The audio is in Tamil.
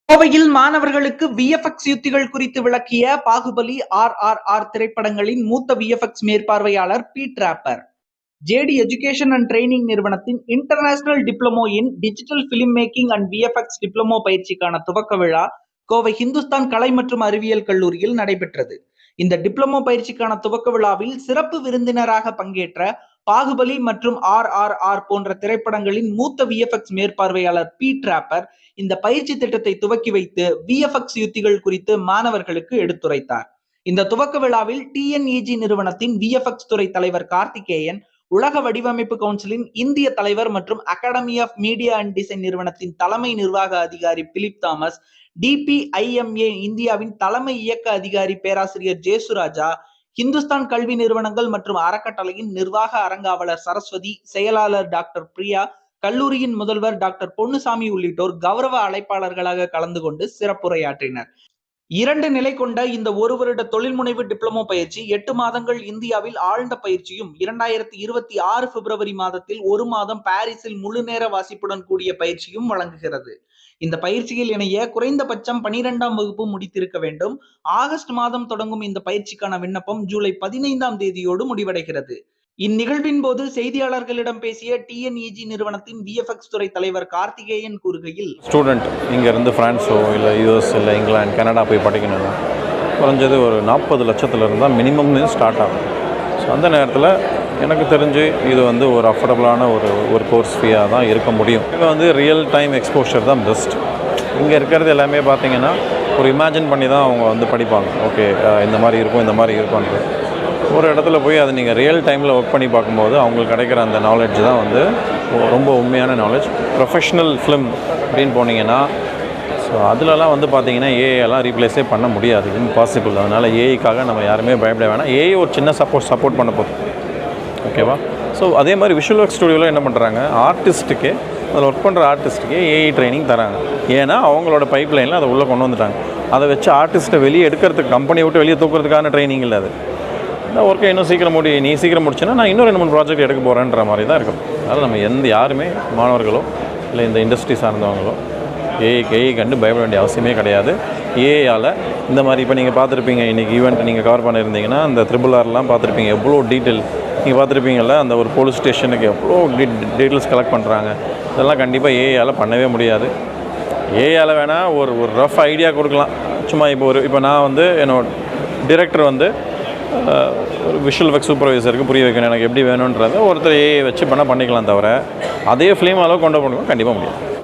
கோவையில் மாணவர்களுக்கு VFX யுத்திகள் குறித்து விளக்கிய பாகுபலி, RRR திரைப்படங்களின் மூத்த VFX மேற்பார்வையாளர் Pete Draper. JD education and training நிறுவனத்தின் international diploma in digital film making and VFX diploma பயிற்சிக்கான துவக்க விழா கோவை இந்துஸ்தான் கலை மற்றும் அறிவியல் கல்லூரியில் நடைபெற்றது. இந்த டிப்ளமோ பயிற்சிக்கான துவக்க விழாவில் சிறப்பு விருந்தினராக பங்கேற்ற பாகுபலி மற்றும் RRR போன்ற திரைப்படங்களின் மூத்த VFX மேற்பார்வையாளர் பீட் ராப்பர் இந்த பயிற்சி திட்டத்தை துவக்கி வைத்து VFX யுத்திகள் குறித்து மாணவர்களுக்கு எடுத்துரைத்தார். இந்த துவக்க விழாவில் TNEG நிறுவனத்தின் VFX துறை தலைவர் கார்த்திகேயன், உலக வடிவமைப்பு கவுன்சிலின் இந்திய தலைவர் மற்றும் academy of media and design நிறுவனத்தின் தலைமை நிர்வாக அதிகாரி பிலிப் தாமஸ், DPIMA இந்தியாவின் தலைமை இயக்க அதிகாரி பேராசிரியர் ஜேசுராஜா, இந்துஸ்தான் கல்வி நிறுவனங்கள் மற்றும் அறக்கட்டளையின் நிர்வாக அரங்காவலர் சரஸ்வதி, செயலாளர் டாக்டர் பிரியா, கல்லூரியின் முதல்வர் டாக்டர் பொன்னுசாமி உள்ளிட்டோர் கௌரவ அழைப்பாளர்களாக கலந்து கொண்டு சிறப்புரையாற்றினர். 2 நிலை கொண்ட இந்த 1 வருட தொழில் முனைவு டிப்ளமோ பயிற்சி 8 மாதங்கள் இந்தியாவில் ஆழ்ந்த பயிற்சியும் 2026 பிப்ரவரி மாதத்தில் 1 மாதம் பாரிஸில் முழு நேர வாசிப்புடன் கூடிய பயிற்சியும் வழங்குகிறது. இந்த பயிற்சியில் இணைய குறைந்தபட்சம் 12ஆம் வகுப்பு முடித்திருக்க வேண்டும். ஆகஸ்ட் மாதம் தொடங்கும் இந்த பயிற்சிக்கான விண்ணப்பம் ஜூலை 15ஆம் தேதியோடு முடிவடைகிறது. இந்நிகழ்வின் போது செய்தியாளர்களிடம் பேசிய TNEG நிறுவனத்தின் VFX துறை தலைவர் கார்த்திகேயன் கூறுகையில், ஸ்டூடெண்ட் இங்கேருந்து ஃப்ரான்ஸோ இல்லை US இல்லை இங்கிலாந்து கனடா போய் படிக்கணும்னா குறைஞ்சது ஒரு 40 லட்சத்துலேருந்து தான் மினிமம் ஸ்டார்ட் ஆகும். ஸோ அந்த நேரத்தில் எனக்கு தெரிஞ்சு இது ஒரு அஃபோர்டபுளான ஒரு கோர்ஸ் ஃபீயாக தான் இருக்க முடியும். இது ரியல் டைம் எக்ஸ்போஷர் தான் பெஸ்ட். இங்கே இருக்கிறது எல்லாமே பார்த்திங்கன்னா ஒரு இமேஜின் பண்ணி தான் அவங்க படிப்பாங்க. ஓகே, இந்த மாதிரி இருக்கும், இந்த மாதிரி இருக்கும்ன்றது. ஒரு இடத்துல போய் அதை நீங்கள் ரியல் டைமில் ஒர்க் பண்ணி பார்க்கும்போது அவங்களுக்கு கிடைக்கிற அந்த நாலேஜ் தான் ரொம்ப உண்மையான நாலேஜ். ப்ரொஃபஷ்னல் ஃபிலிம் அப்படின்னு போனீங்கன்னா ஸோ அதிலலாம் பார்த்தீங்கன்னா ஏஐலாம் ரீப்ளேஸே பண்ண முடியாது, இம்பாசிபிள். அதனால் ஏஐக்காக நம்ம யாருமே பயப்பட வேணாம். ஏஐ ஒரு சின்ன சப்போர்ட் பண்ண போதும், ஓகேவா? ஸோ அதே மாதிரி விஷுவல் ஒர்க் ஸ்டுடியோவில் என்ன பண்ணுறாங்க, ஆர்டிஸ்ட்டுக்கே அதில் ஒர்க் பண்ணுற ஆர்டிஸ்ட்டுக்கே ஏஐ ட்ரைனிங் தராங்க. ஏன்னா அவங்களோட பைப் லைனில் அதை உள்ளே கொண்டு வந்துட்டாங்க. அதை வச்சு ஆர்டிஸ்ட்டை வெளியே எடுக்கிறதுக்கு, கம்பெனி விட்டு வெளியே தூக்கிறதுக்கான ட்ரைனிங் இல்லை. அது இந்த ஒர்க்கை இன்னும் சீக்கிரம் நீ சீக்கிரம் முடிச்சுன்னா நான் இன்னும் 2-3 ப்ராஜெக்ட் எடுக்க போகிறேன்ற மாதிரி தான் இருக்கும். அதனால் நம்ம யாருமே மாணவர்களோ இல்லை இந்த இண்டஸ்ட்ரி சார்ந்தவங்களோ ஏஐ கண்டு பயப்பட வேண்டிய அவசியமே கிடையாது. ஏஐயால் இந்த மாதிரி இப்போ நீங்கள் பார்த்துருப்பீங்க, இன்றைக்கி ஈவெண்ட் நீங்கள் கவர் பண்ணியிருந்தீங்கன்னா அந்த RRRலாம் பார்த்துருப்பீங்க, எவ்வளோ டீட்டெயில் நீங்கள் பார்த்துருப்பீங்கள்ல. அந்த ஒரு போலீஸ் ஸ்டேஷனுக்கு எவ்வளோ டீட்டெயில்ஸ் கலெக்ட் பண்ணுறாங்க. இதெல்லாம் கண்டிப்பாக ஏஐயால் பண்ணவே முடியாது. ஏஐயால் வேணால் ஒரு ரஃப் ஐடியா கொடுக்கலாம். சும்மா இப்போ நான் என்னோட டிரெக்டர் ஒரு விஷுவல் எஃபெக்ட் சூப்பர்வைசருக்கு புரிய வைக்கணும் எனக்கு எப்படி வேணுன்றதை ஒருத்தர் ஏஐ வச்சு பண்ணிக்கலாம். தவிர அதே ஃபிலிம் அளவு கொண்டு போகணும் கண்டிப்பாக முடியாது.